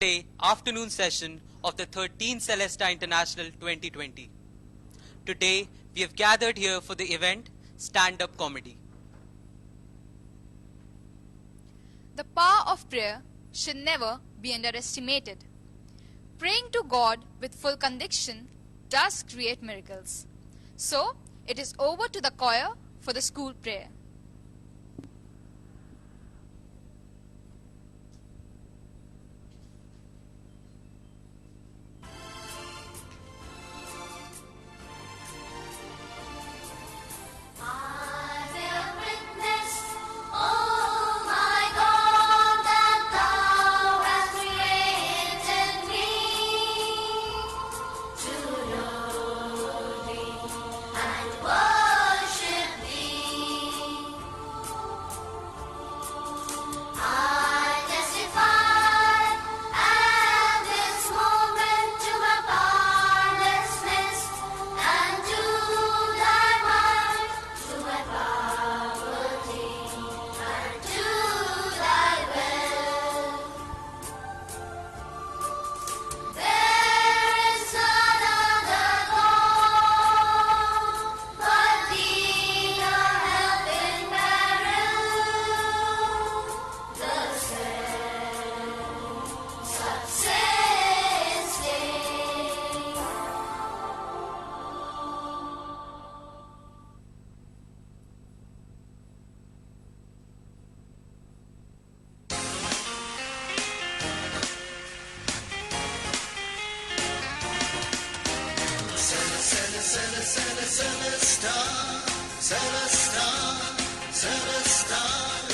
Day afternoon session of the 13th Celesta International 2020. Today, we have gathered here for the event Stand-Up Comedy. The power of prayer should never be underestimated. Praying to God with full conviction does create miracles. So, it is over to the choir for the school prayer.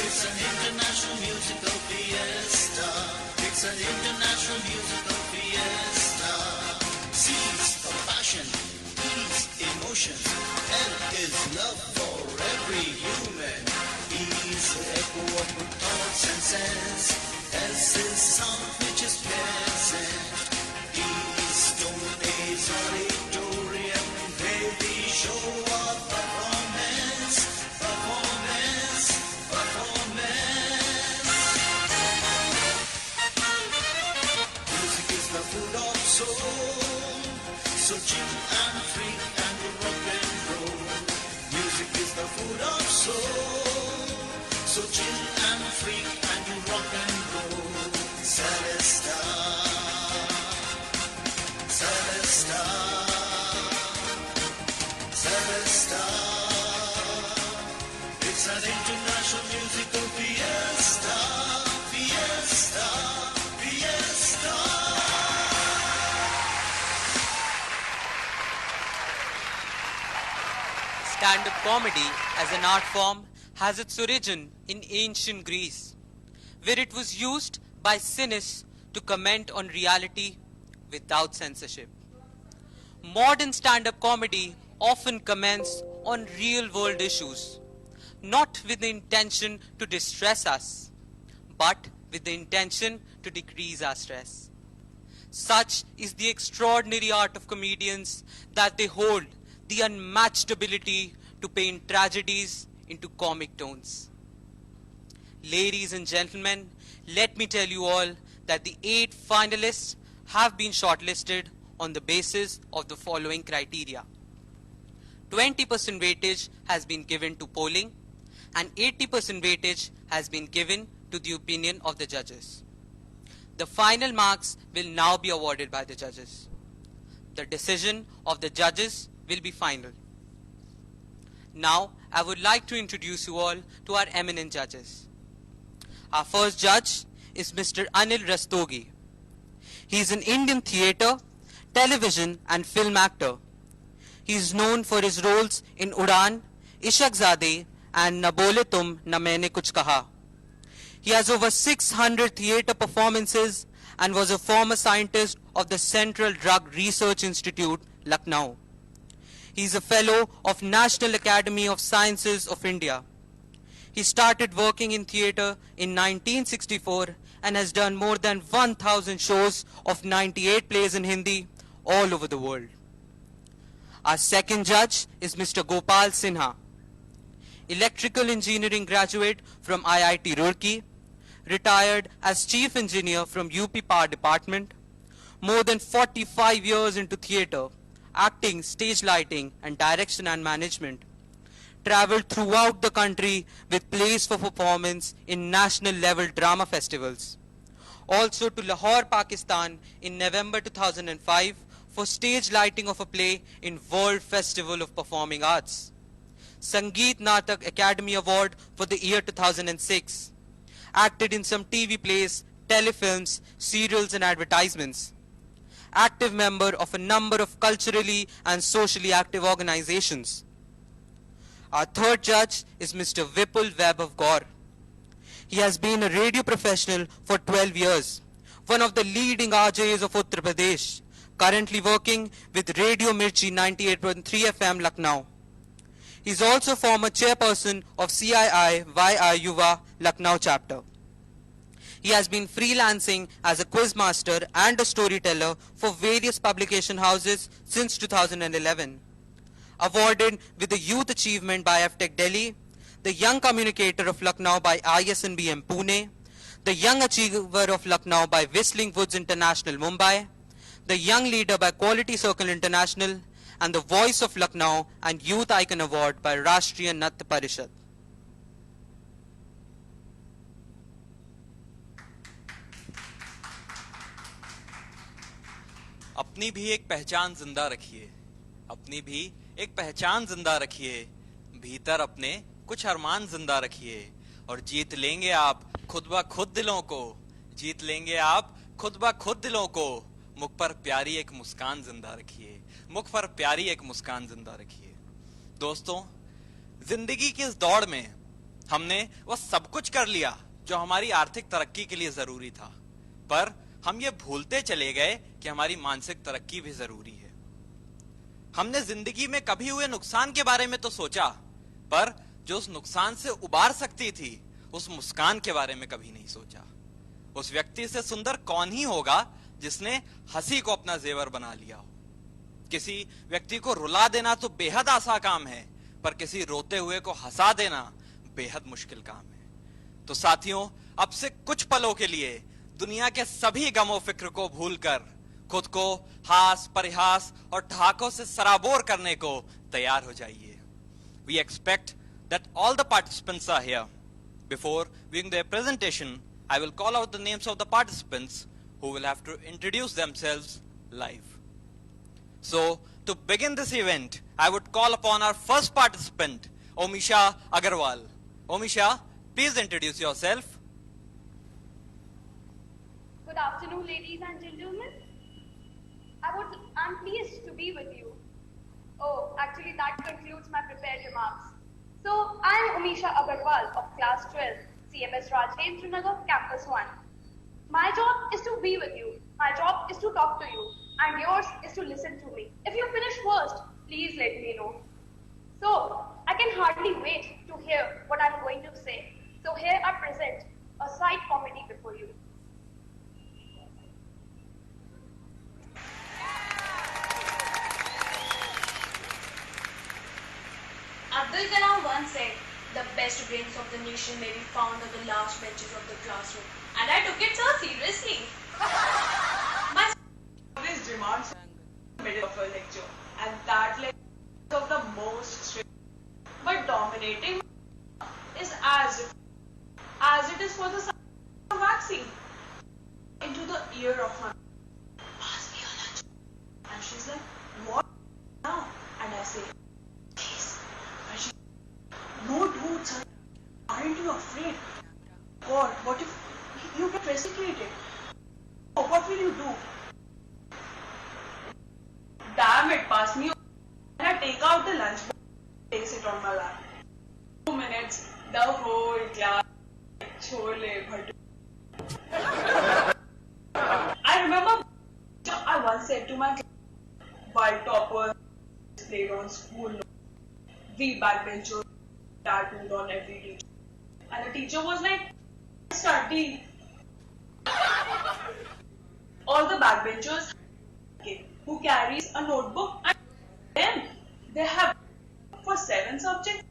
It's an international musical fiesta. It's an international musical fiesta. Seeds of passion, peace, emotion. L is love for every human. E is the echo of good thoughts and sense. S is sound which is pleasant. D is stone age auditorium. Baby show of performance. Music is the food of soul, so chill and free and rock and roll. Music is the food of soul, so chill and free and rock and roll. Celesta, Celesta, Celesta. It's an international musical fiesta, fiesta, fiesta. Stand-up comedy as an art form has its origin in ancient Greece, where it was used by cynics to comment on reality without censorship. Modern stand-up comedy often comments on real-world issues, not with the intention to distress us, but with the intention to decrease our stress. Such is the extraordinary art of comedians that they hold the unmatched ability to paint tragedies into comic tones. Ladies and gentlemen, let me tell you all that the 8 finalists have been shortlisted on the basis of the following criteria. 20% weightage has been given to polling and 80% weightage has been given to the opinion of the judges. The final marks will now be awarded by the judges. The decision of the judges will be final. Now, I would like to introduce you all to our eminent judges. Our first judge is Mr. Anil Rastogi. He is an Indian theatre, television and film actor. He is known for his roles in Udaan, Ishaqzade and Na Bole Tum Na Maine Kuch Kaha. He has over 600 theatre performances and was a former scientist of the Central Drug Research Institute, Lucknow. He is a fellow of National Academy of Sciences of India. He started working in theatre in 1964 and has done more than 1,000 shows of 98 plays in Hindi all over the world. Our second judge is Mr. Gopal Sinha, electrical engineering graduate from IIT Roorkee, retired as Chief Engineer from UP Power Department, more than 45 years into theatre, acting, stage lighting, and direction and management. Traveled throughout the country with plays for performance in national level drama festivals. Also to Lahore, Pakistan in November 2005 for stage lighting of a play in World Festival of Performing Arts. Sangeet Natak Academy Award for the year 2006. Acted in some TV plays, telefilms, serials and advertisements. Active member of a number of culturally and socially active organizations. Our third judge is Mr. Vipul Webb of Gaur. He has been a radio professional for 12 years, one of the leading RJs of Uttar Pradesh, currently working with Radio Mirchi 98.3 FM Lucknow. He is also former chairperson of CII YI Yuva Lucknow chapter. He has been freelancing as a quizmaster and a storyteller for various publication houses since 2011. Awarded with the Youth Achievement by FTech Delhi, the Young Communicator of Lucknow by ISNBM Pune, the Young Achiever of Lucknow by Whistling Woods International Mumbai, the Young Leader by Quality Circle International, and the Voice of Lucknow and Youth Icon Award by Rashtriya Natya Parishad. अपनी भी एक पहचान जिंदा रखिए, अपनी भी एक पहचान जिंदा रखिए, भीतर अपने कुछ अरमान जिंदा रखिए और जीत लेंगे आप खुद ब खुद दिलों को, जीत लेंगे आप खुद ब खुद दिलों को। मुख पर प्यारी एक मुस्कान जिंदा रखिए, मुख पर प्यारी एक मुस्कान जिंदा रखिए। दोस्तों, जिंदगी की इस दौड़ में हमने वह सब कुछ कर लिया जो हमारी आर्थिक तरक्की के लिए जरूरी था, पर हम ये भूलते चले गए कि हमारी मानसिक तरक्की भी जरूरी है। हमने जिंदगी में कभी हुए नुकसान के बारे में तो सोचा, पर जो उस नुकसान से उबार सकती थी, उस मुस्कान के बारे में कभी नहीं सोचा। उस व्यक्ति से सुंदर कौन ही होगा जिसने हंसी को अपना जेवर बना लिया हो। किसी व्यक्ति को रुला देना तो बेहद आसान काम है, पर किसी रोते हुए को हंसा देना बेहद मुश्किल काम है। तो साथियों, अब से कुछ पलों के लिए दुनिया के सभी गमो फिक्र को भूलकर खुद को हास, परिहास और ठहाकों से सराबोर करने को तैयार हो जाइए। We expect that all the participants are here. Before viewing their presentation, I will call out the names of the participants who will have to introduce themselves live. So, to begin this event, I would call upon our first participant, Omisha Agarwal. Omisha, please introduce yourself. Good afternoon, ladies and gentlemen. I'm pleased to be with you. Oh, actually, that concludes my prepared remarks. So, I'm Omisha Agarwal of Class 12, CMS Rajendra Nagar, Campus 1. My job is to be with you. My job is to talk to you. And yours is to listen to me. If you finish first, please let me know. So, I can hardly wait to hear what I'm going to say. So, here I present a side comedy before you. Abdul Kalam once said, "The best brains of the nation may be found on the last benches of the classroom." And I took it so seriously. My always demands middle of a lecture, and that lecture of the most strict but dominating is as it is for the vaccine into the ear of my pass me your lunch, and she's like, "What now?" And I say, "Please." And she, "No, dude, sir, aren't you afraid? God, what if you get resuscitated? Oh, what will you do?" Damn it, pass me. And I take out the lunch box, place it on my lap. 2 minutes, the whole class, chole bhature. I remember I once said to my class, while toppers played on school notes, we backbenchers tattooed on every teacher. And the teacher was like, "Study." All the backbenchers who carries a notebook, and then they have for 7 subjects.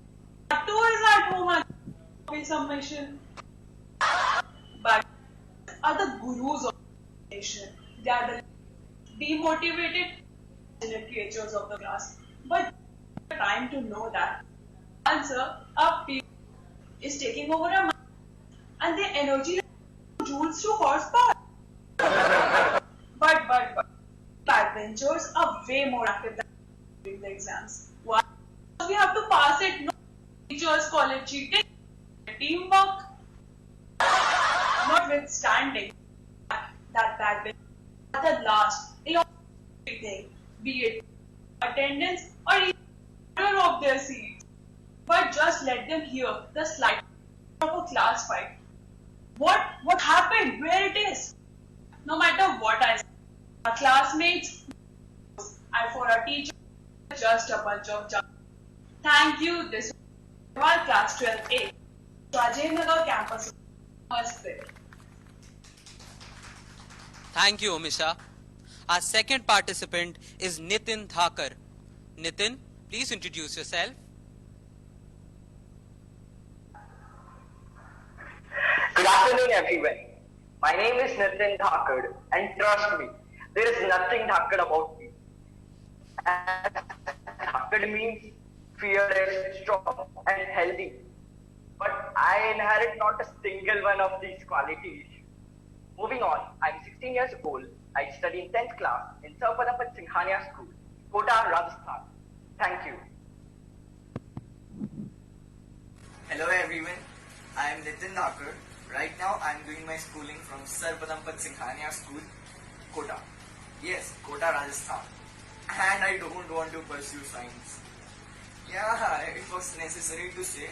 That too is at home and submission. are the gurus of the nation. They are the demotivated creatures of the class. But time to know that answer a P is taking over a mind and the energy joules to horsepower. But backbenchers are way more active than during the exams. Why? Because we have to pass it. No teachers call it cheating. Teamwork. Notwithstanding that backbenchers are the last in everything, be it attendance or even order of their seats. But just let them hear the slight of a class fight. What happened? Where it is? No matter what I say, our classmates and for our teacher, just a bunch of junk. Thank you. This was our class 12A, Rajendra campus. Namaste. Thank you, Umisha. Our second participant is Nitin Thakar. Nitin, please introduce yourself. Good afternoon, everyone. My name is Nitin Thakar, and trust me, there is nothing Thakar about me. Thakar means fearless, strong, and healthy. But I inherit not a single one of these qualities. Moving on, I'm 16 years old. I study in 10th class in Sarpadampat Singhania School, Kota, Rajasthan. Thank you. Hello everyone, I am Nitin Thakur. Right now I am doing my schooling from Sarpadampat Singhania School, Kota. Yes, Kota, Rajasthan. And I don't want to pursue science. Yeah, it was necessary to say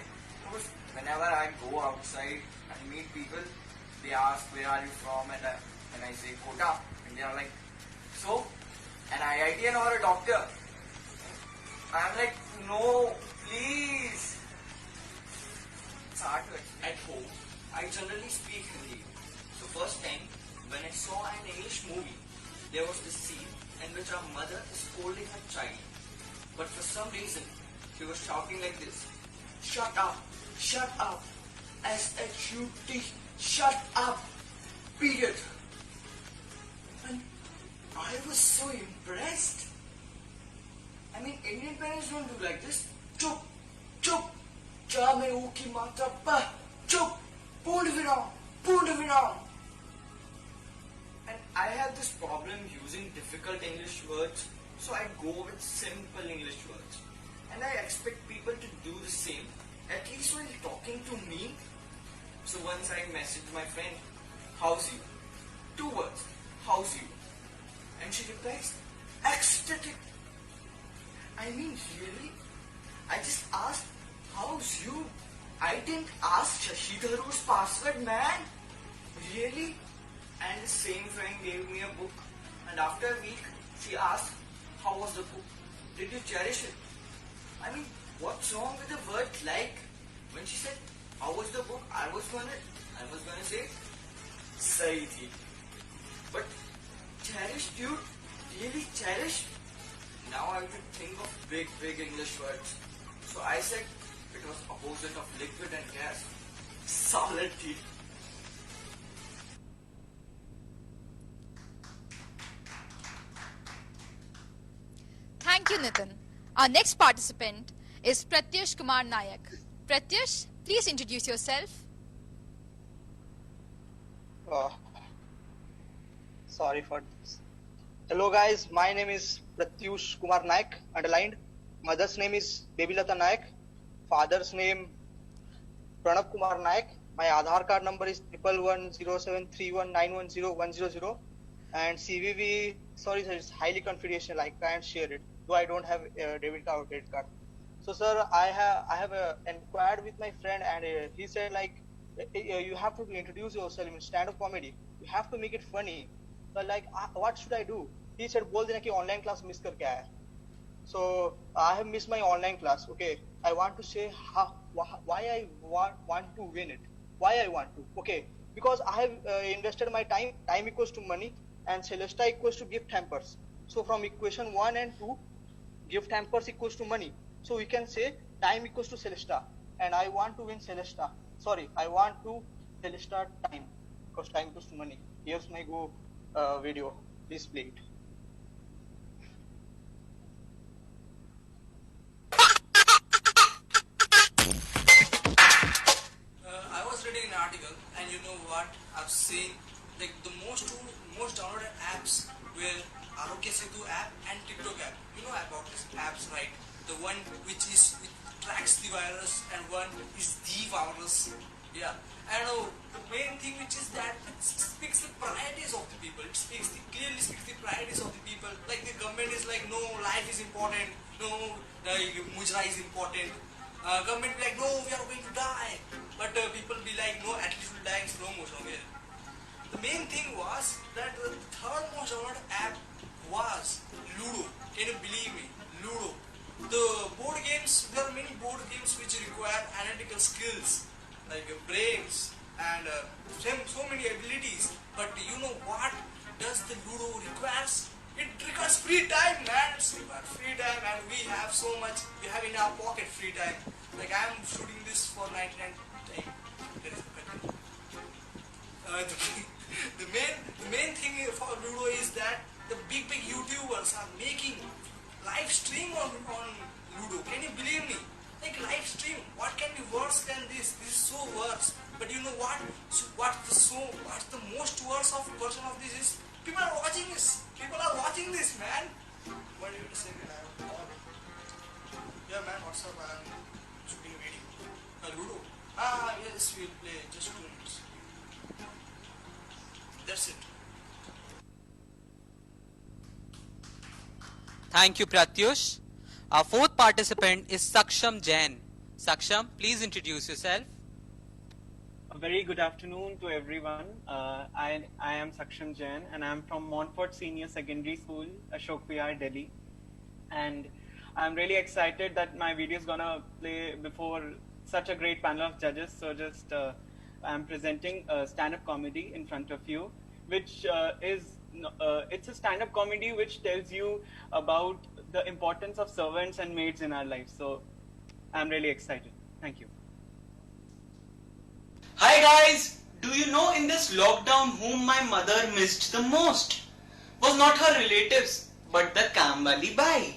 because whenever I go outside and meet people, they ask where are you from and I say Kota and they are like, so an IITian or a doctor? I'm like, no, please. It's hard to explain. At home, I generally speak Hindi. So first time, when I saw an English movie, there was this scene in which our mother is scolding her child. But for some reason, she was shouting like this. Shut up, S-H-U-T, shut up, period. And I was so impressed. I mean, Indian parents don't do like this. Chup, chup, cha mein oo ki matra pa, chup, poond viram. And I have this problem using difficult English words, so I go with simple English words. And I expect people to do the same, at least while talking to me. So once I messaged my friend, how's you? 2 words, how's you? And she replies, ecstatic. I mean, really? I just asked, how's you? I didn't ask Shashi Tharoor's password, man. Really? And the same friend gave me a book. And after a week, she asked, how was the book? Did you cherish it? I mean, what's wrong with the word like? When she said, how was the book? I was gonna say, sahi thi. But cherished, dude? Really cherished? Now I have to think of big English words. So I said it was opposite of liquid and gas. Solid tea. Thank you, Nitin. Our next participant is Pratyush Kumar Nayak. Pratyush, please introduce yourself. Sorry for this. Hello guys, my name is Pratyush Kumar Nayak, underlined. Mother's name is Babilata Nayak. Father's name Pranab Kumar Nayak. My Aadhaar card number is 110731910100. And CVV, sorry sir, it's highly confidential. I can't share it, though I don't have a debit card or credit card. So sir, I have inquired with my friend, and he said like, you have to introduce yourself in stand-up comedy. You have to make it funny. So like, what should I do? He said, बोल देना कि online class miss करके आया. So I have missed my online class. Okay, I want to say why I want to win it. Why I want to? Okay, because I have invested my time. Time equals to money, and Celesta equals to gift hampers. So from equation 1 and 2, gift hampers equals to money. So we can say time equals to Celesta, and I want to win Celesta. Sorry, I want to Celesta time. because time goes to money. Here's my Go video. Please play it. I was reading an article, and you know what? I've seen like the most downloaded apps were Arogya Setu app and TikTok app. You know about these apps, right? The one which tracks the virus, and one is the virus. Yeah. And the main thing which is that it speaks the priorities of the people. It clearly speaks the priorities of the people. Like the government is like, no, life is important. No, the mujra is important. Government be like, no, we are going to die. But people be like, no, at least we'll die in slow motion. Okay. The main thing was that the third most downloaded app was Ludo. Can you believe me? Ludo. The board games, there are many board games which require analytical skills, like brains and so many abilities. But you know what does the Ludo requires? It requires free time, man. It's required free time, and we have so much. We have in our pocket free time. Like I am shooting this for 99 time. That is the main thing for Ludo is that the big YouTubers are making live stream on Ludo. Can you believe me? Like live stream, what can be worse than this? This is so worse. But you know what? So what's the most worse of version of this is people are watching this. People are watching this, man. What do you say, man? Yeah, man. What's up? I'm shooting a video. Ludo. Yes, we'll play just 2 minutes. That's it. Thank you, Pratyush. Our fourth participant is Saksham Jain. Saksham, please introduce yourself. A very good afternoon to everyone. I am Saksham Jain, and I am from Montfort Senior Secondary School, Ashok Vihar, Delhi. And I'm really excited that my video is gonna play before such a great panel of judges. So I'm presenting a stand-up comedy in front of you, which it's a stand-up comedy which tells you about the importance of servants and maids in our lives. So I'm really excited. Thank you. Hi guys! Do you know in this lockdown whom my mother missed the most? Was not her relatives, but the Kamwali Bai.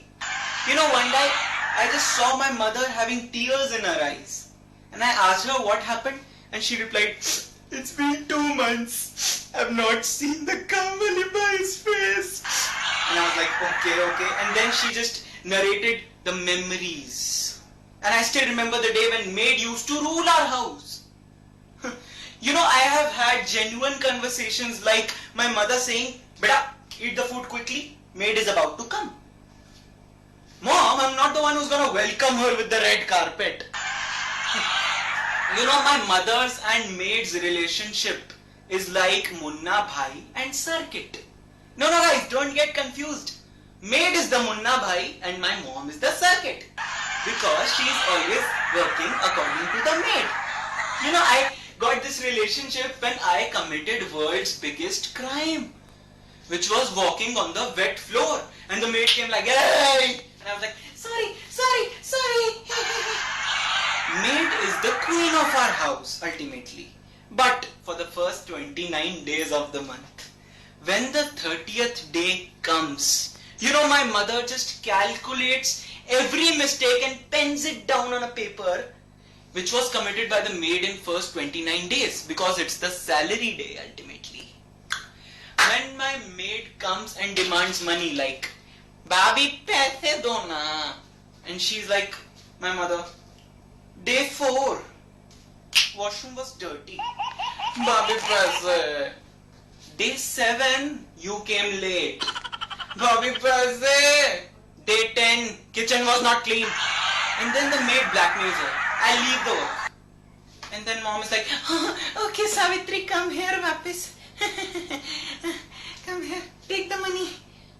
You know, one day I just saw my mother having tears in her eyes. And I asked her what happened, and she replied, "It's been 2 months. I've not seen the Kamwali Bai's face." And I was like, okay. And then she just narrated the memories. And I still remember the day when maid used to rule our house. You know, I have had genuine conversations like my mother saying, "Beta, eat the food quickly, maid is about to come." Mom, I'm not the one who's gonna welcome her with the red carpet. You know, my mother's and maid's relationship is like Munna Bhai and Circuit. No guys, don't get confused. Maid is the Munna Bhai and my mom is the Circuit. Because she's always working according to the maid. You know, I got this relationship when I committed world's biggest crime, which was walking on the wet floor. And the maid came like, "Hey!" And I was like, sorry. Maid is the queen of our house, ultimately. But for the first 29 days of the month, when the 30th day comes, you know, my mother just calculates every mistake and pens it down on a paper, which was committed by the maid in first 29 days, because it's the salary day, ultimately. When my maid comes and demands money like, "Babi, paise do na," and she's like, my mother, "Day 4, washroom was dirty. Babi, paise." Day 7, you came late. "Babi, paise." Day 10, kitchen was not clean. And then the maid blackmails her. "I leave the work." And then mom is like, "Oh, okay, Savitri, come here, wapis." "Come here, take the money."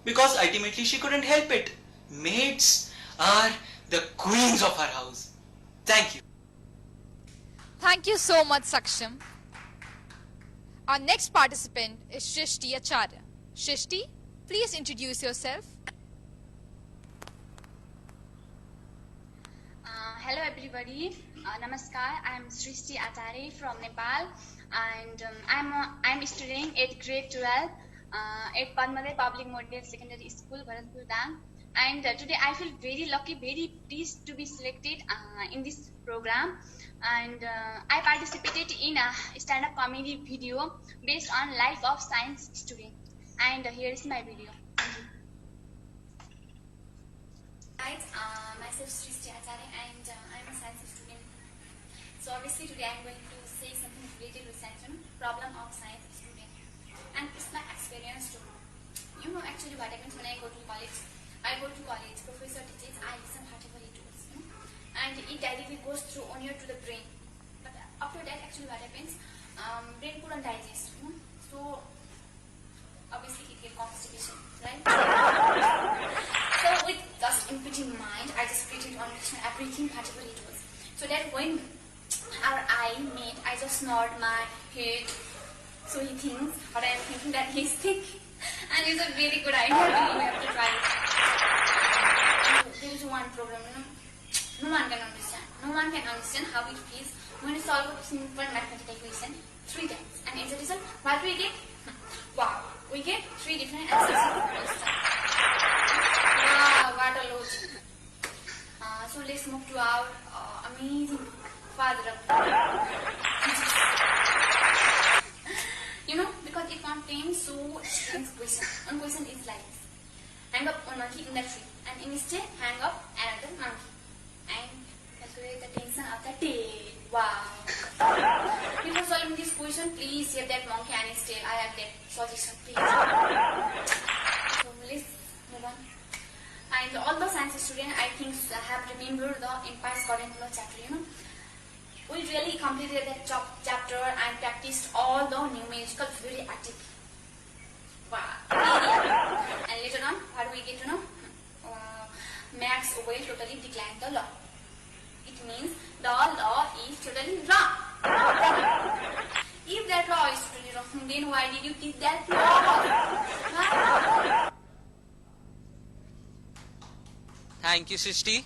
Because ultimately she couldn't help it. Maids are the queens of our house. Thank you. Thank you so much, Saksham. Our next participant is Shrishti Acharya. Shrishti, please introduce yourself. Hello everybody, Namaskar. I am Srishti Atare from Nepal. and I'm studying at grade 12 at Padmaday Public Model Secondary School, Bharatpur Dam. And today I feel very lucky, very pleased to be selected in this program. And I participated in a stand-up comedy video based on life of science student. And here is my video. Thank you. Hi, myself Srishti Acharya and I'm a science student. So obviously today I'm going to say something related with science, problem of science student. And it's my experience too. You know actually what happens when I go to college. Professor teaches, I listen whatever he does. And it directly goes through on your to the brain. But after that actually what happens, brain couldn't digest. So obviously it gets constipation, right? So with just empty mind, I just pretend to understand everything whatever it was. So that when our eye meet, I just nod my head. So he thinks what I am thinking that he's thinking. And it's a very good idea. You have to try it. And there is one problem, no one can understand. No one can understand how it feels when you solve a simple mathematical equation 3 times. And as a result, what we get? Wow, we get 3 different answers. Wow, what a logic. So let's move to our amazing father of because it contains so strange question. One question is like this. Hang up one monkey in the tree and instead hang up another monkey. And that's where the tension of the tail. Wow. Before solving this question, please save that monkey and his tail. I have that suggestion, please. So let's move on. And all the science students, I think, have remembered the Empire Garden chapter, We really completed that chapter and practiced all the numerical very actively. Wow. And later on, what do we get to know? Max will totally decline the law. It means the law is totally wrong. If that law is totally wrong, then why did you teach that law? Thank you, Srishti.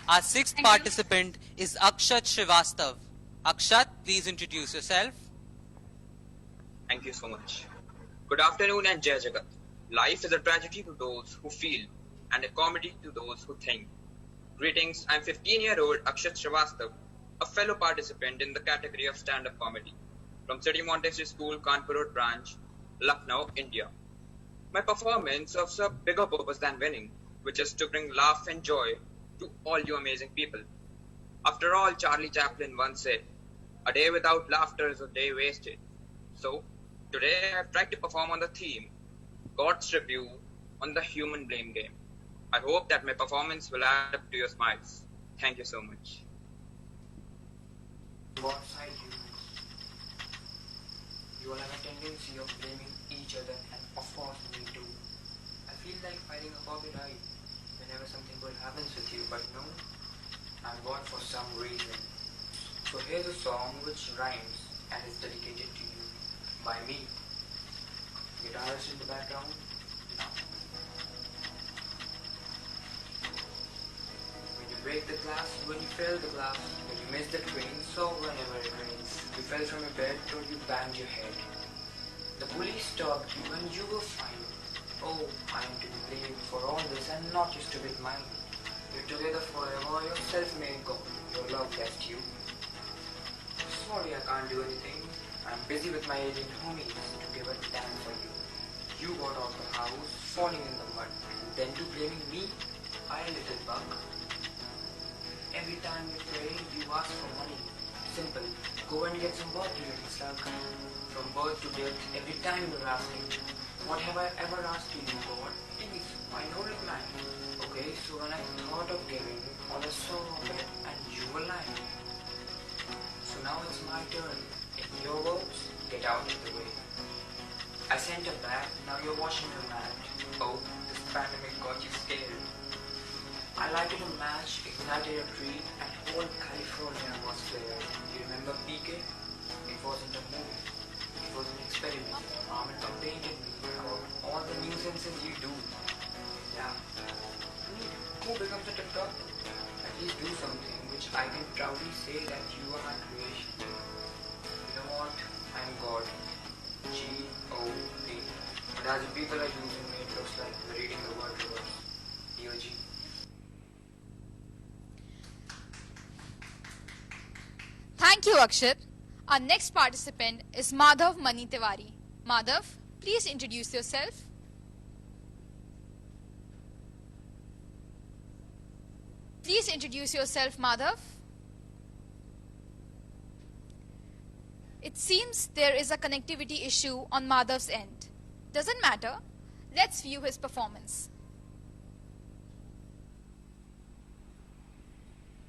Our sixth participant is Akshat Srivastav. Akshat, please introduce yourself. Thank you so much. Good afternoon and Jai Jagat. Life is a tragedy to those who feel and a comedy to those who think. Greetings, I'm 15-year-old Akshat Srivastav, a fellow participant in the category of stand-up comedy from City Montessori School, Kanpur Road branch, Lucknow, India. My performance serves a bigger purpose than winning, which is to bring laugh and joy to all you amazing people. After all, Charlie Chaplin once said, "A day without laughter is a day wasted." So, today I have tried to perform on the theme, God's review on the human blame game. I hope that my performance will add up to your smiles. Thank you so much. Both side humans. You all have a tendency of blaming each other, and of course me too. I feel like fighting a copyright whenever something good happens with you, but no, I'm God for some reason. So here's a song which rhymes and is dedicated to you by me. Guitarist in the background. When you break the glass, when you fail the glass, when you miss the train, so whenever it rains, you fell from your bed or you banged your head. The police stopped you and you were fine. Oh, I am to be blamed for all this and not your stupid mind. You're together forever, your self-made goal, your love left you. Sorry, I can't do anything. I'm busy with my agent homies to give a damn for you. You got out the house, falling in the mud, and then to blaming me, I little bug. Every time you pray, you ask for money. Simple, go and get some work, you little slug. From birth to death, every time you're asking, what have I ever asked you, God? Please, my holy man. Okay, so when I thought of giving, all I saw of it, and you were lying. So now it's my turn. In your words, get out of the way. I sent her back, now you're washing her mat. Oh, this pandemic got you scared. I lighted a match, ignited a tree, and whole California was flared. You remember PK? It wasn't a movie. It was an experiment. Armin complained me about all the nuisances you do. Yeah. Who becomes a TikTok? At least do something which I can proudly say that you are my creation. You know what? I'm and God. G-O-D. But as the people are using it, it looks like we're reading the word reverse. D-O-G. Thank you, Akshat. Our next participant is Madhav Mani Tiwari. Madhav, please introduce yourself. Please introduce yourself, Madhav. It seems there is a connectivity issue on Madhav's end. Doesn't matter. Let's view his performance.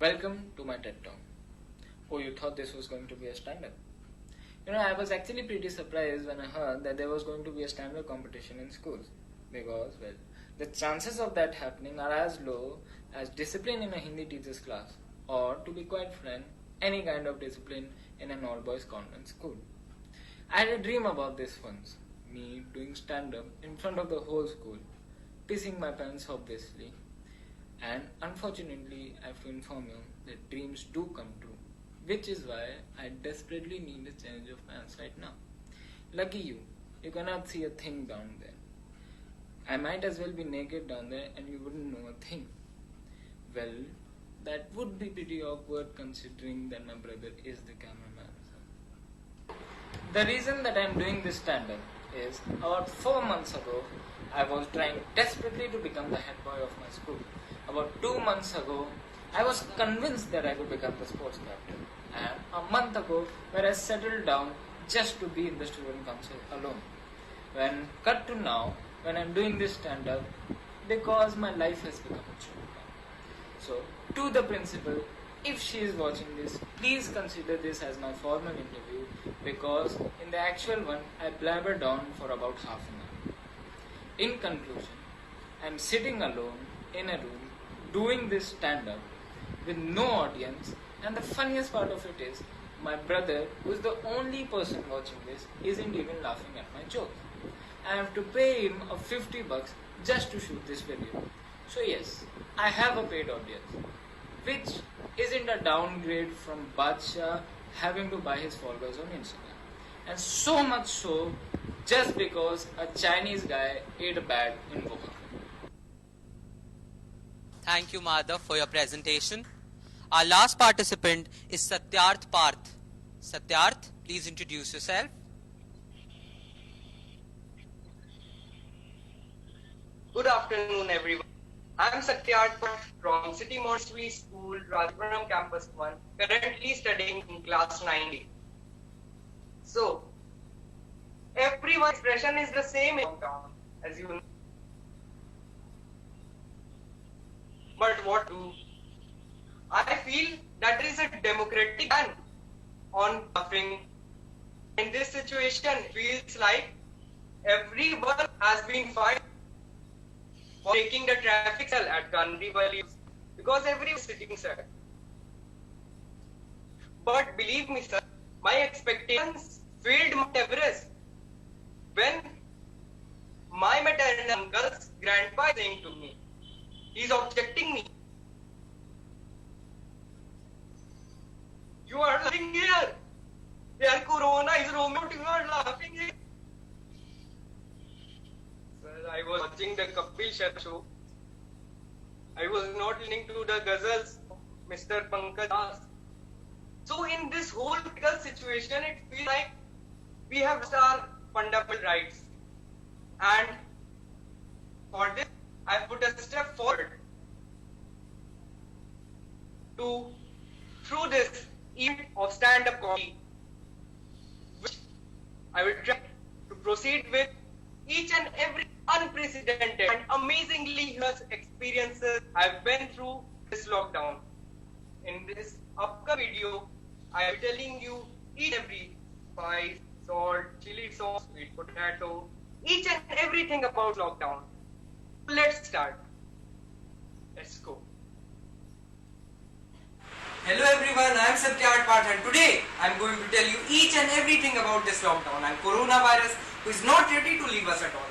Welcome to my TED Talk. Oh, you thought this was going to be a stand-up? I was actually pretty surprised when I heard that there was going to be a stand-up competition in schools. Because, well, the chances of that happening are as low as discipline in a Hindi teacher's class, or, to be quite frank, any kind of discipline in an all-boys convent school. I had a dream about this once, me doing stand-up in front of the whole school, pissing my pants obviously, and unfortunately I have to inform you that dreams do come true, which is why I desperately need a change of pants right now. Lucky you cannot see a thing down there. I might as well be naked down there and you wouldn't know a thing. Well, that would be pretty awkward considering that my brother is the cameraman. The reason that I am doing this stand-up is about 4 months ago, I was trying desperately to become the head boy of my school. About 2 months ago, I was convinced that I could become the sports captain. And a month ago, where I settled down just to be in the student council alone. When cut to now, when I'm doing this stand-up, because my life has become a joke. So, to the principal, if she is watching this, please consider this as my formal interview, because in the actual one, I blabbered on for about half an hour. In conclusion, I'm sitting alone in a room doing this stand-up with no audience, and the funniest part of it is, my brother, who is the only person watching this, isn't even laughing at my jokes. I have to pay him a $50 just to shoot this video. So yes, I have a paid audience, which isn't a downgrade from Badshah having to buy his followers on Instagram. And so much so, just because a Chinese guy ate a bag in Wuhan. Thank you, Madhav, for your presentation. Our last participant is Satyarth Parth. Satyarth, please introduce yourself. Good afternoon, everyone. I am Satyarth Parth from City Montessori School, Rajpuram Campus 1, currently studying in class 9D. So, everyone's expression is the same in lockdown, as you know. But what do? I feel that there is a democratic ban on laughing. In this situation, it feels like everyone has been fined for taking the traffic cell at Gandhi Valley because everyone is sitting sad. But believe me, sir, my expectations failed Mount Everest when my maternal uncle's grandpa is saying to me, he's objecting me. You are laughing here. There, Corona is roaming. You are laughing here. Sir, I was watching the Kapil Sharma show. I was not listening to the ghazals of Mr. Pankaj Das. So in this whole critical situation, it feels like we have lost our fundamental rights. And for this, I put a step forward to, through this event of stand-up comedy, which I will try to proceed with each and every unprecedented and amazingly humorous experiences I've been through this lockdown. In this upcoming video, I will be telling you each and every spice, salt, chili sauce, sweet potato, each and everything about lockdown. Let's start. Let's go. Hello everyone, I am Satyarth Parth and today I am going to tell you each and everything about this lockdown and coronavirus who is not ready to leave us at all.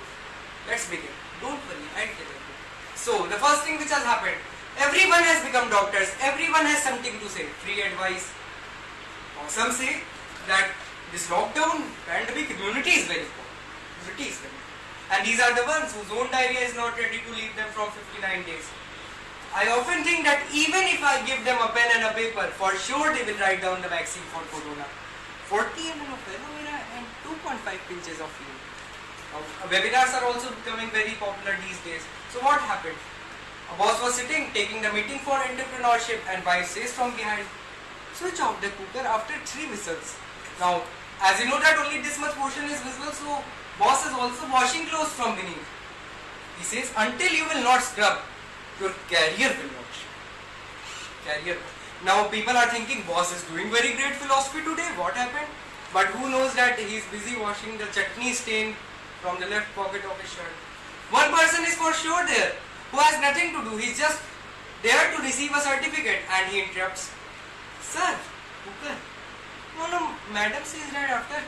Let's begin. Don't worry, I'll tell you. So, the first thing which has happened, everyone has become doctors, everyone has something to say, free advice. Or some say that This lockdown pandemic, immunity is very important. Immunity is very important. And these are the ones whose own diarrhea is not ready to leave them from 59 days. I often think that even if I give them a pen and a paper, for sure they will write down the vaccine for corona. 40 ml of aloe vera and 2.5 pinches of fluid. Webinars are also becoming very popular these days. So what happened? A boss was sitting, taking the meeting for entrepreneurship, and wife says from behind, switch off the cooker after 3 whistles. Now, as you know that only this much portion is visible, so boss is also washing clothes from beneath. He says, until you will not scrub, your career will not. Career. Now people are thinking, boss is doing very great philosophy today, what happened? But who knows that he is busy washing the chutney stain from the left pocket of his shirt. One person is for sure there, who has nothing to do, he's just there to receive a certificate, and he interrupts. Sir, cooker. No, madam says that after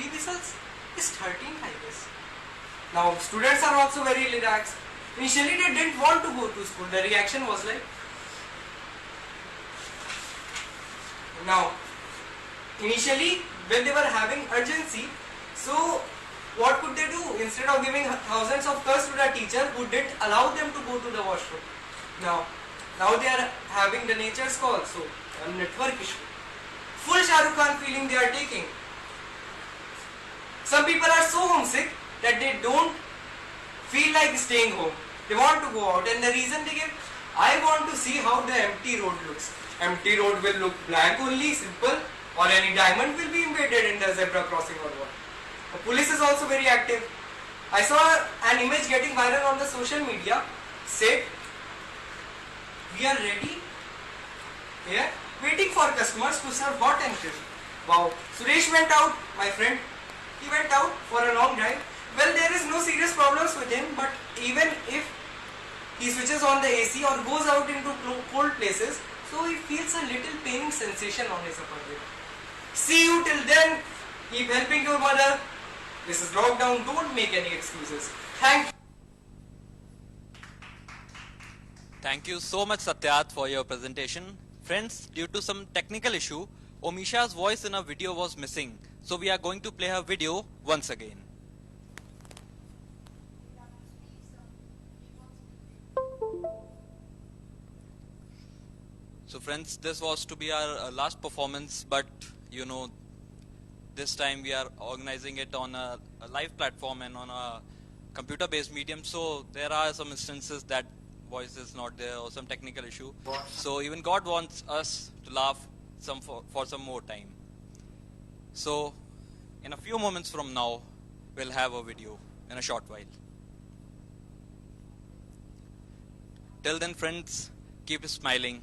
3 whistles, it's 13th, I guess. Now, students are also very relaxed. Initially, they didn't want to go to school. The reaction was like, now, initially, when they were having urgency, so what could they do? Instead of giving thousands of curses to the teacher who didn't allow them to go to the washroom. Now they are having the nature's call, so a network issue. Full Shah Rukh Khan feeling they are taking. Some people are so homesick that they don't feel like staying home. They want to go out, and the reason they give, I want to see how the empty road looks. Empty road will look blank only, simple, or any diamond will be embedded in the zebra crossing or what. The police is also very active. I saw an image getting viral on the social media. Said, we are ready here, waiting for customers to serve hot and crisp. Wow. Suresh went out, my friend. He went out for a long drive. Well, there is no serious problems with him, but even if he switches on the AC or goes out into cold places, so he feels a little paining sensation on his upper lip. See you till then. Keep helping your mother. This is lockdown. Don't make any excuses. Thank you. Thank you so much, Satyat, for your presentation. Friends, due to some technical issue, Omisha's voice in a video was missing. So we are going to play her video once again. So friends, this was to be our last performance, but you know, this time we are organizing it on a live platform and on a computer-based medium. So there are some instances that voice is not there or some technical issue. So even God wants us to laugh for some more time. So in a few moments from now, we'll have a video in a short while. Till then, friends, keep smiling.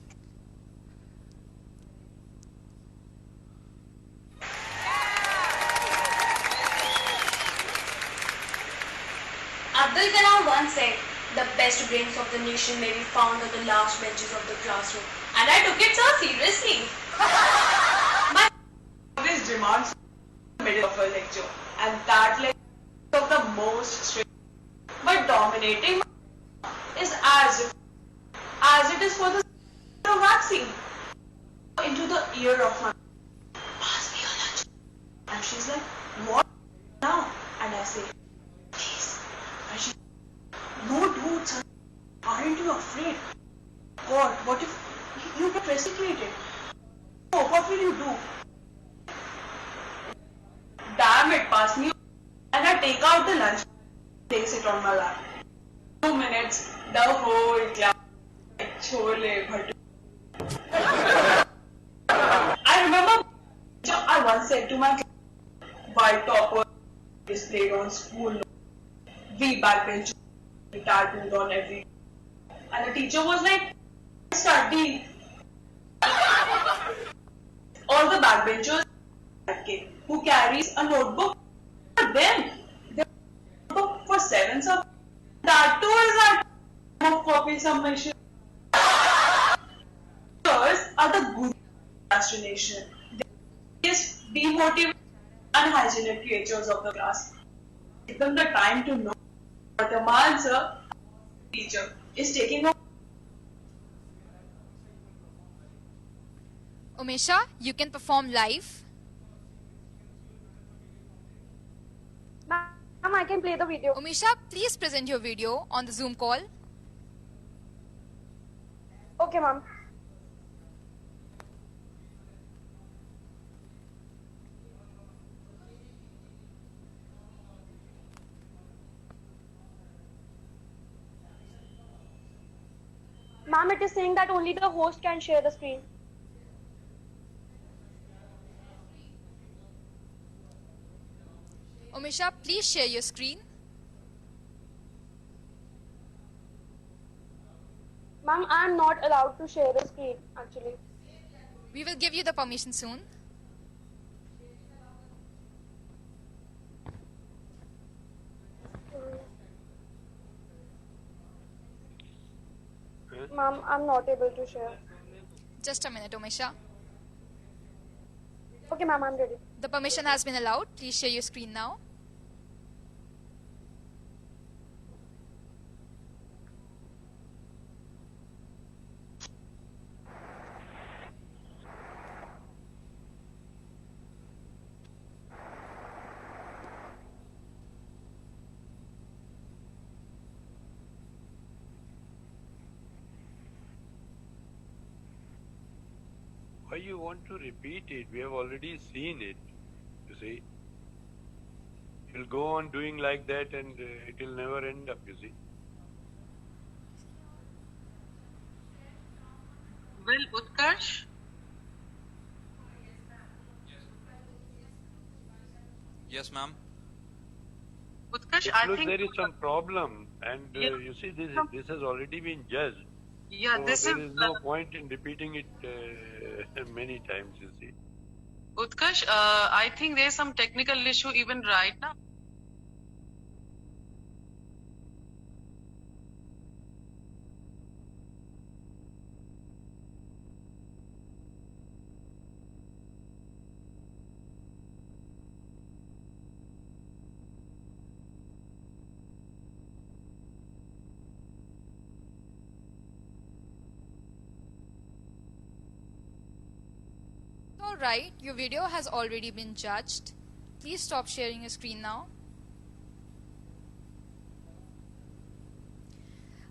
Abdul Kalam once said, the best brains of the nation may be found on the last benches of the classroom. And I took it so seriously. My always demands in the middle of a lecture, and that lecture of the most strict but dominating is as it is for the vaccine. Into the ear of my pass me your lunch. And she's like, what now? And I say, please. And she, no dude, son. Aren't you afraid? God, what if you get resuscitated? Oh, what will you do? Damn it, pass me. And I take out the lunch, place it on my lap. 2 minutes, the whole class, chole, bhature. I remember I once said to my class, while topper displayed on school, we backbench tattooed on every. And the teacher was like, study. All the backbenchers who carries a notebook for them. The notebook for 7 subjects. That too is a copy submission. Teachers are the good procrastination. They just demotivate unhygienic creatures of the class. Give them the time to know what the answer teacher is taking a. Umisha, you can perform live. Ma'am, I can play the video. Umisha, please present your video on the Zoom call. Okay, ma'am. Ma'am, it is saying that only the host can share the screen. Umisha, please share your screen. Ma'am, I am not allowed to share the screen actually. We will give you the permission soon. Ma'am, I'm not able to share. Just a minute, Umisha. Okay, ma'am, I'm ready. The permission has been allowed. Please share your screen now. Why you want to repeat it? We have already seen it, you see. You'll go on doing like that and it will never end up, you see. Well, Utkarsh? Yes, ma'am. Utkarsh, It I looks think there is some problem and Yeah. you see this has already been judged. Yeah, so this there is is no point in repeating it many times, you see. Utkarsh, I think there's some technical issue even right now. Alright, your video has already been judged. Please stop sharing your screen now.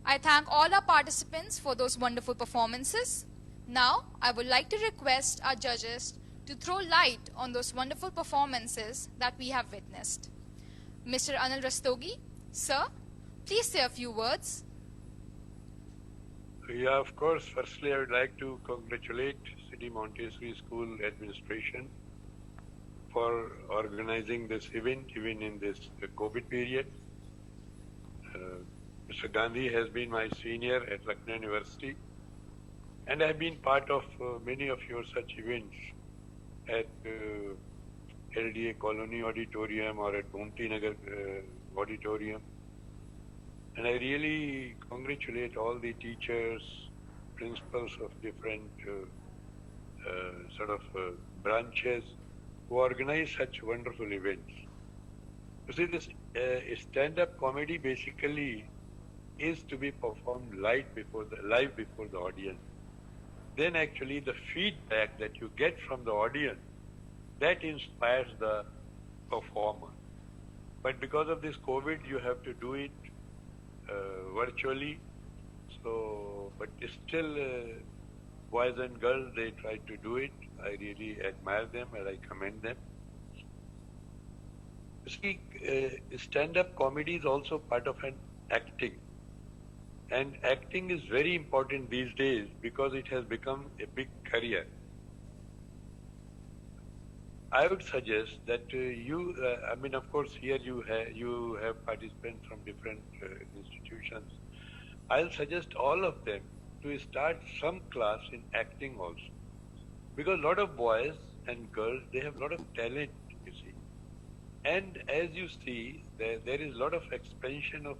I thank all our participants for those wonderful performances. Now, I would like to request our judges to throw light on those wonderful performances that we have witnessed. Mr. Anil Rastogi, sir, please say a few words. Yeah, of course. Firstly, I would like to congratulate City Montessori School administration for organizing this event, even in this COVID period. Mr. Gandhi has been my senior at Lucknow University, and I have been part of many of your such events at LDA Colony Auditorium or at Gomti Nagar Auditorium. And I really congratulate all the teachers, principals of different branches who organize such wonderful events. You see, this stand-up comedy basically is to be performed live before the audience. Then actually the feedback that you get from the audience, that inspires the performer. But because of this COVID, you have to do it virtually. So, but still, boys and girls, they try to do it. I really admire them and I commend them. You see, stand-up comedy is also part of an acting. And acting is very important these days because it has become a big career. I would suggest that of course, here you have participants from different institutions. I'll suggest all of them to start some class in acting also. Because a lot of boys and girls, they have a lot of talent, you see. And as you see, there is a lot of expansion of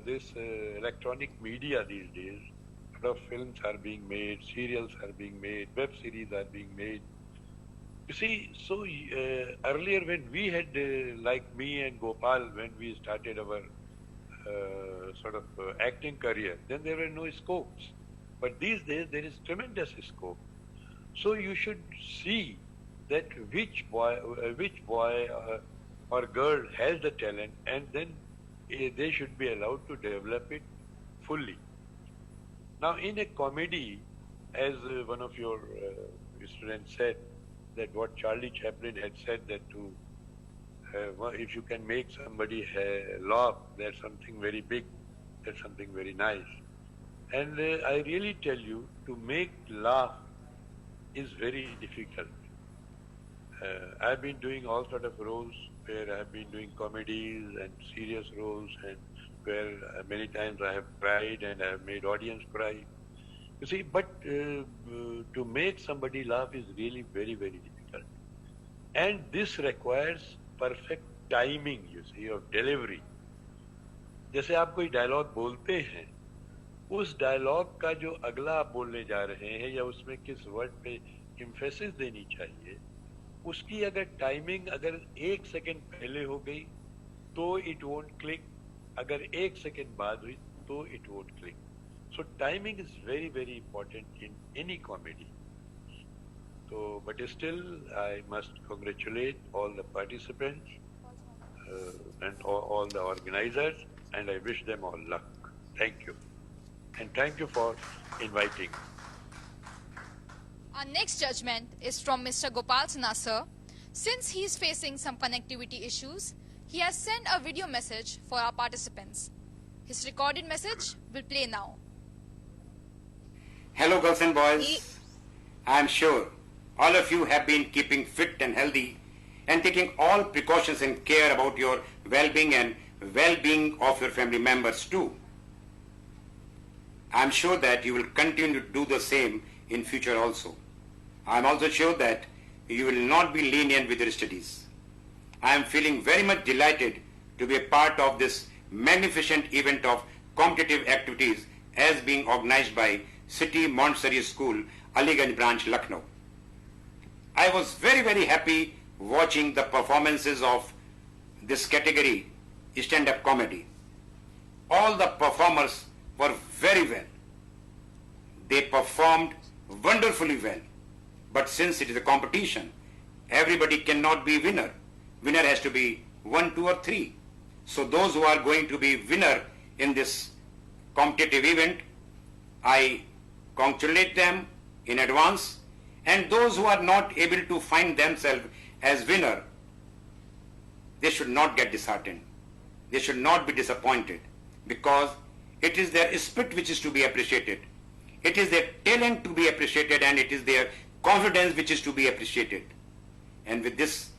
this electronic media these days. A lot of films are being made, serials are being made, web series are being made. You see, so earlier when we had, like me and Gopal, when we started our acting career, then there were no scopes. But these days there is tremendous scope. So you should see that which boy or girl has the talent, and then they should be allowed to develop it fully. Now, in a comedy, as one of your students said, that what Charlie Chaplin had said, that if you can make somebody laugh, that's something very big, that's something very nice. And I really tell you, to make laugh is very difficult. I've been doing all sort of roles where I've been doing comedies and serious roles, and where many times I have cried and I have made audience cry. You see, but to make somebody laugh is really very, very difficult. And this requires perfect timing, you see, of delivery. जैसे आप कोई dialogue बोलते हैं, उस dialogue का जो अगला आप बोलने जा रहे हैं या उसमें किस वर्ड पे एम्फेसिस देनी चाहिए, उसकी अगर टाइमिंग अगर 1 सेकंड पहले हो गई तो इट वोंट क्लिक, अगर 1 सेकंड बाद हुई तो it won't click. So timing is very, very important in any comedy. So, but still, I must congratulate all the participants and all the organizers, and I wish them all luck. Thank you. And thank you for inviting. Our next judgment is from Mr. Gopal Sinha sir. Since he is facing some connectivity issues, he has sent a video message for our participants. His recorded message will play now. Hello girls and boys. I am sure all of you have been keeping fit and healthy and taking all precautions and care about your well-being and well-being of your family members too. I am sure that you will continue to do the same in future also. I am also sure that you will not be lenient with your studies. I am feeling very much delighted to be a part of this magnificent event of competitive activities as being organized by City Montessori School, Aliganj branch, Lucknow. I was very, very happy watching the performances of this category, stand-up comedy. All the performers were very well. They performed wonderfully well. But since it is a competition, everybody cannot be winner. Winner has to be 1, 2 or 3. So those who are going to be winner in this competitive event, I congratulate them in advance, and those who are not able to find themselves as winner, they should not get disheartened. They should not be disappointed, because it is their spirit which is to be appreciated. It is their talent to be appreciated, and it is their confidence which is to be appreciated. And with this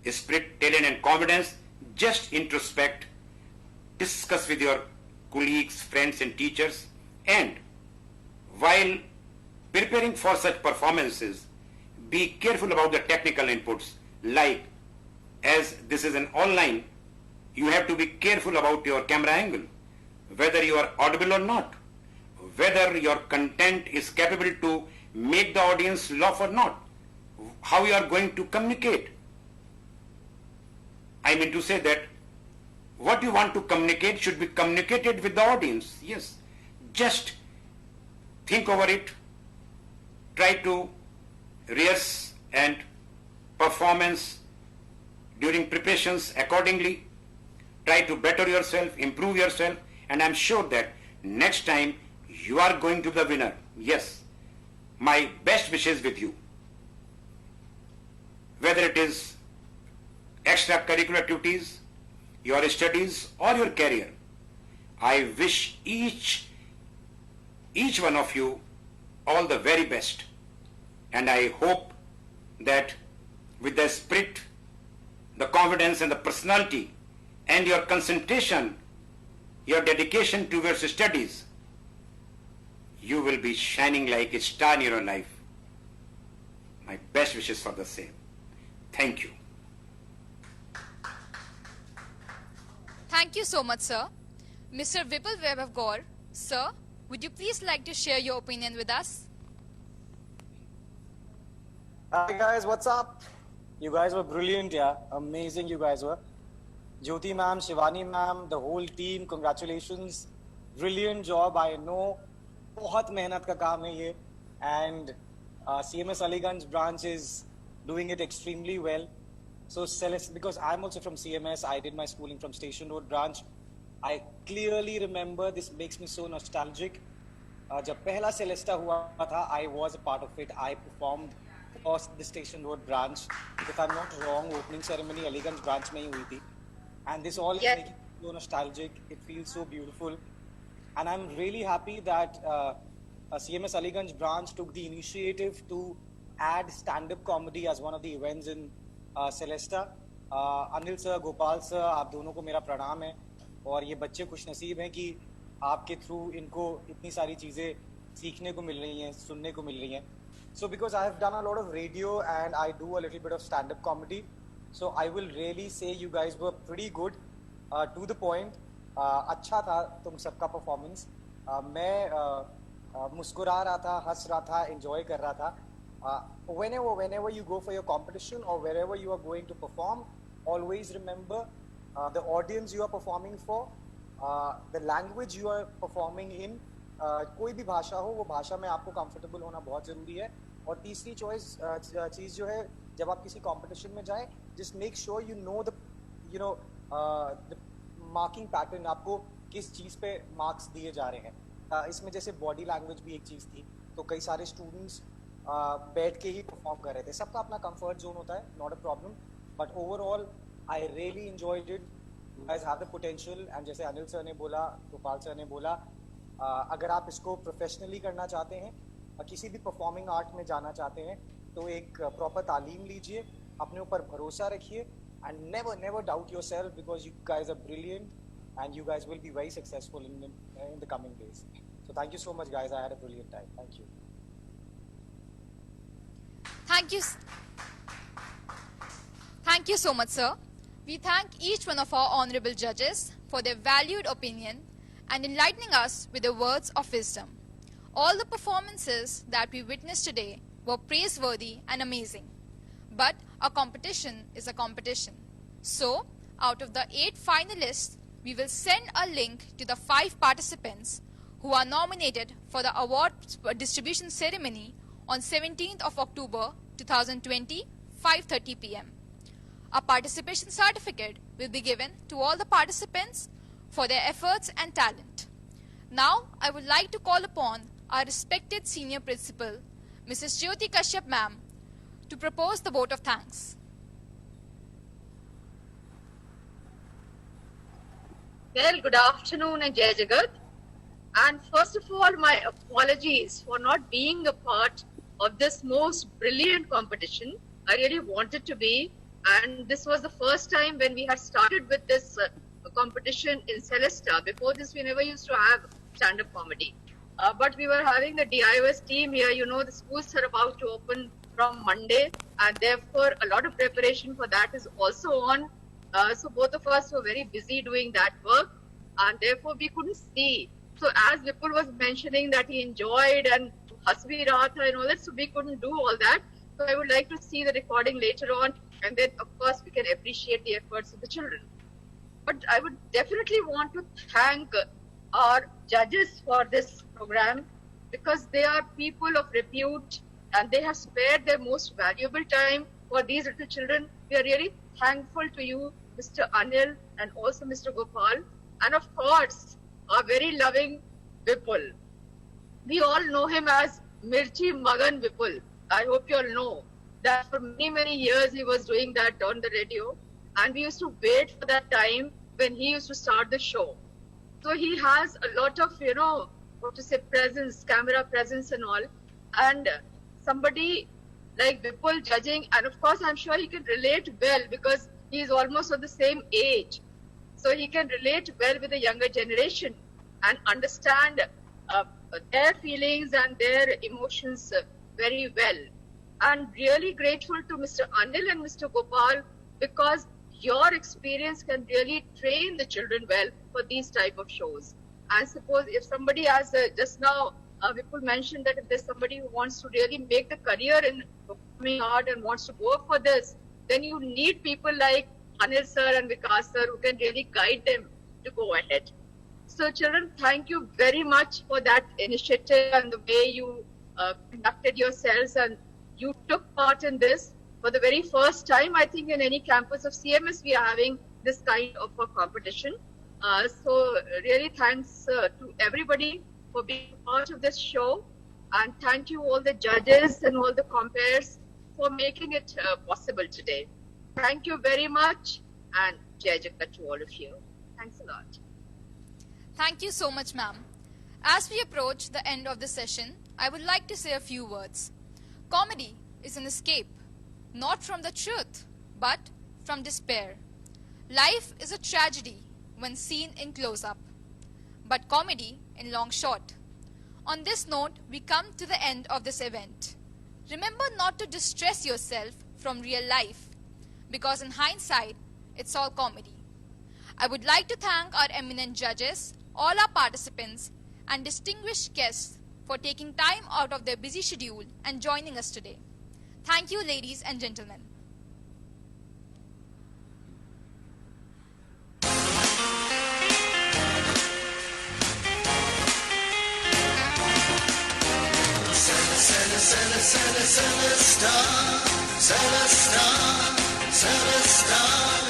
spirit, talent and confidence, just introspect, discuss with your colleagues, friends and teachers, and while preparing for such performances, be careful about the technical inputs. Like, as this is an online, you have to be careful about your camera angle, whether you are audible or not, whether your content is capable to make the audience laugh or not, how you are going to communicate. I mean to say that what you want to communicate should be communicated with the audience. Yes, just think over it, try to rehearse and performance during preparations accordingly, try to better yourself, improve yourself, and I'm sure that next time you are going to be the winner. Yes, my best wishes with you. Whether it is extracurricular activities, your studies or your career, I wish each one of you all the very best, and I hope that with the spirit, the confidence and the personality and your concentration, your dedication towards studies, you will be shining like a star in your life. My best wishes for the same. Thank you. Thank you so much, sir. Mr. Vipul Vaibhav Gaur, sir, would you please like to share your opinion with us? Hi guys, what's up? You guys were brilliant, yeah. Amazing you guys were. Jyoti ma'am, Shivani ma'am, the whole team, congratulations. Brilliant job, I know. बहुत मेहनत का काम है ये. And CMS Aliganj branch is doing it extremely well. So Celeste, because I'm also from CMS, I did my schooling from Station Road branch. I clearly remember, this makes me so nostalgic. जब पहला Celesta हुआ था, I was a part of it. I performed for the Station Road branch. If I'm not wrong, opening ceremony Aliganj branch में ही हुई थी. And this all is making me so nostalgic. It feels so beautiful. And I'm really happy that CMS Aliganj branch took the initiative to add stand-up comedy as one of the events in Celesta. Anil sir, Gopal sir, आप दोनों को मेरा प्रणाम है और ये बच्चे खुश नसीब हैं कि आपके थ्रू इनको इतनी सारी चीज़ें सीखने को मिल रही हैं, सुनने को मिल रही हैं. So because I have done a lot of radio and I do a little bit of stand-up comedy, so I will really say you guys were pretty good, to the point. अच्छा था तुम सबका performance. मैं मुस्कुरा रहा था, हंस रहा था, enjoy कर रहा था. Whenever you go for your competition or wherever you are going to perform, always remember the audience you are performing for, the language you are performing in. कोई भी भाषा हो, वो भाषा में आपको comfortable होना बहुत ज़रूरी है. और तीसरी चीज़ जो है, जब आप किसी competition में जाएं, just make sure you know the marking pattern, आपको किस चीज़ पे marks दिए जा रहे हैं. इसमें जैसे body language भी एक चीज़ थी, तो कई सारे students बैठ के ही perform कर रहे थे. सबका अपना comfort zone होता है, not a problem. But overall, I really enjoyed it. You guys have the potential, and जैसे अनिल सर ने बोला, गोपाल सर ने बोला, अगर आप इसको प्रोफेशनली करना चाहते हैं, किसी भी परफॉर्मिंग आर्ट में जाना चाहते हैं, तो एक प्रॉपर तालीम लीजिए, अपने ऊपर भरोसा रखिए, and never doubt yourself, because you guys are brilliant and you guys will be very successful in the coming days. So thank you so much, guys. I had a brilliant time. Thank you. Thank you so much, sir. We thank each one of our honorable judges for their valued opinion and enlightening us with the words of wisdom. All the performances that we witnessed today were praiseworthy and amazing. But a competition is a competition. So, out of the 8 finalists, we will send a link to the 5 participants who are nominated for the award distribution ceremony on 17th of October 2020, 5:30 p.m. A participation certificate will be given to all the participants for their efforts and talent. Now, I would like to call upon our respected senior principal, Mrs. Jyoti Kashyap ma'am, to propose the vote of thanks. Well, good afternoon and Jai Jagat. And first of all, my apologies for not being a part of this most brilliant competition. I really wanted to be, and this was the first time when we had started with this competition in Celesta. Before this, we never used to have stand-up comedy. But we were having the DIOS team here. You know, the schools are about to open from Monday, and therefore a lot of preparation for that is also on. So both of us were very busy doing that work, and therefore we couldn't see. So as Vipul was mentioning that he enjoyed and Hasbi Ratha and all that, so we couldn't do all that. So I would like to see the recording later on, and then of course we can appreciate the efforts of the children. But I would definitely want to thank our judges for this program, because they are people of repute and they have spared their most valuable time for these little children. We are really thankful to you, Mr. Anil, and also Mr. Gopal, and of course our very loving Vipul. We all know him as Mirchi Magan Vipul. I hope you all know that for many years he was doing that on the radio, and we used to wait for that time when he used to start the show. So he has a lot of, presence, camera presence and all. And somebody like Vipul judging, and of course I'm sure he can relate well because he is almost of the same age. So he can relate well with the younger generation and understand their feelings and their emotions very well. I'm really grateful to Mr. Anil and Mr. Gopal, because your experience can really train the children well for these type of shows. And suppose if somebody has just now Vipul mentioned that if there's somebody who wants to really make the career in performing art and wants to go for this, then you need people like Anil sir and Vikas sir who can really guide them to go ahead. So children, thank you very much for that initiative and the way you conducted yourselves and you took part in this. for the very first time, I think in any campus of CMS, we are having this kind of a competition. So really thanks to everybody for being part of this show. And thank you all the judges and all the compares for making it possible today. Thank you very much, and Jai Jagat to all of you. Thanks a lot. Thank you so much, ma'am. As we approach the end of the session, I would like to say a few words. Comedy is an escape, not from the truth, but from despair. Life is a tragedy when seen in close-up, but comedy in long shot. On this note, we come to the end of this event. Remember not to distress yourself from real life, because in hindsight, it's all comedy. I would like to thank our eminent judges, all our participants, and distinguished guests for taking time out of their busy schedule and joining us today. Thank you, ladies and gentlemen.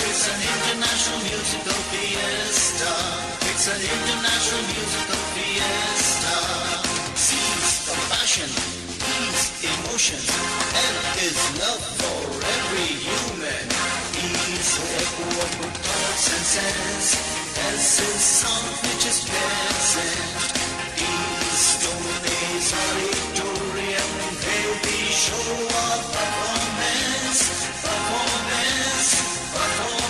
It's an international musical fiesta. It's an international musical fiesta. Seeds of passion, peace, emotion, and is love for every human. He's the echo of good thoughts and sense, as his sound which is present. He's Domine's auditorium, baby show of performance, performance, performance.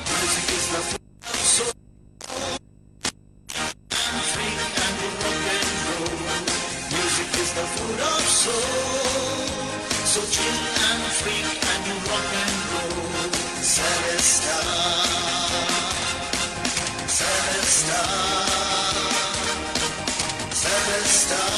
Music is the food of soul, and free and rock and roll. Music is the food of soul, so chill and free and you rock and roll. Celesta, Celesta, Celesta.